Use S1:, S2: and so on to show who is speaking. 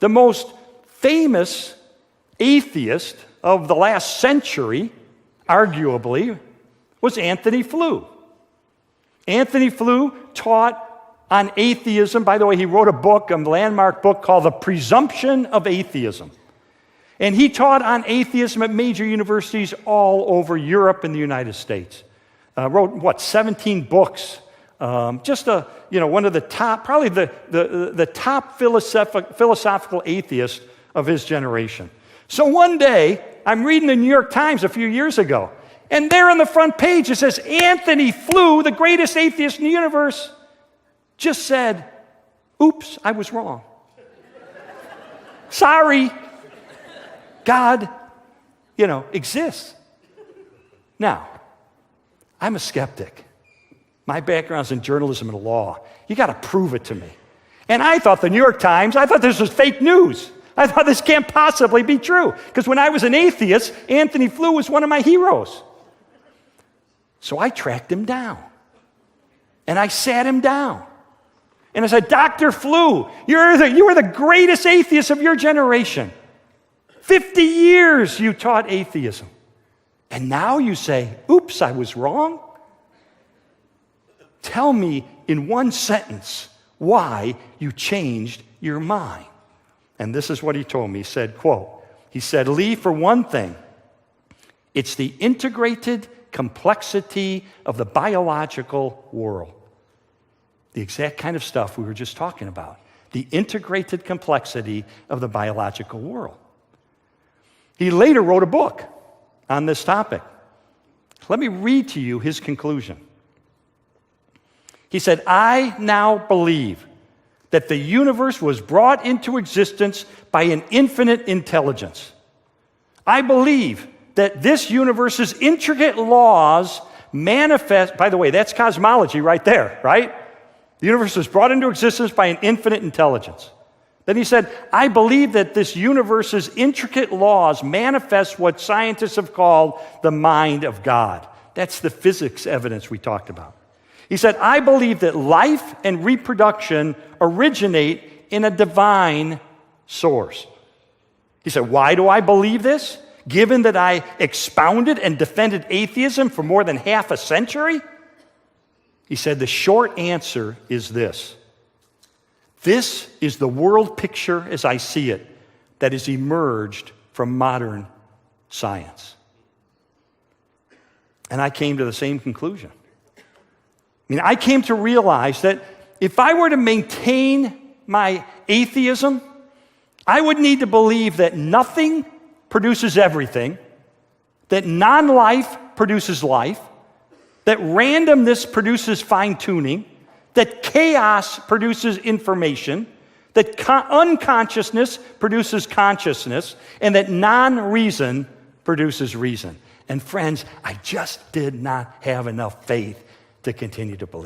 S1: The most famous atheist of the last century, arguably, was Anthony Flew. Anthony Flew taught on atheism. By the way, he wrote a landmark book called The Presumption of Atheism. And he taught on atheism at major universities all over Europe and the United States. Wrote, 17 books. One of the top, probably the top philosophical atheist of his generation. So one day, I'm reading the New York Times a few years ago, and there on the front page it says, Anthony Flew, the greatest atheist in the universe, just said, oops, I was wrong. Sorry. God, exists. Now, I'm a skeptic. My background's in journalism and law. You got to prove it to me. And I thought the New York Times, I thought this was fake news. I thought this can't possibly be true. Because when I was an atheist, Anthony Flew was one of my heroes. So I tracked him down. And I sat him down. And I said, Dr. Flew, you were the greatest atheist of your generation. 50 years you taught atheism. And now you say, oops, I was wrong? Tell me in one sentence why you changed your mind. And this is what he told me. He said, quote, Lee, for one thing, it's the integrated complexity of the biological world. The exact kind of stuff we were just talking about. The integrated complexity of the biological world. He later wrote a book on this topic. Let me read to you his conclusion. He said, I now believe that the universe was brought into existence by an infinite intelligence. I believe that this universe's intricate laws manifest, by the way, that's cosmology right there, right? The universe was brought into existence by an infinite intelligence. Then he said, I believe that this universe's intricate laws manifest what scientists have called the mind of God. That's the physics evidence we talked about. He said, I believe that life and reproduction originate in a divine source. He said, why do I believe this? Given that I expounded and defended atheism for more than half a century? He said, the short answer is this. This is the world picture as I see it that has emerged from modern science. And I came to the same conclusion. I came to realize that if I were to maintain my atheism, I would need to believe that nothing produces everything, that non-life produces life, that randomness produces fine-tuning, that chaos produces information, that unconsciousness produces consciousness, and that non-reason produces reason. And friends, I just did not have enough faith to continue to believe.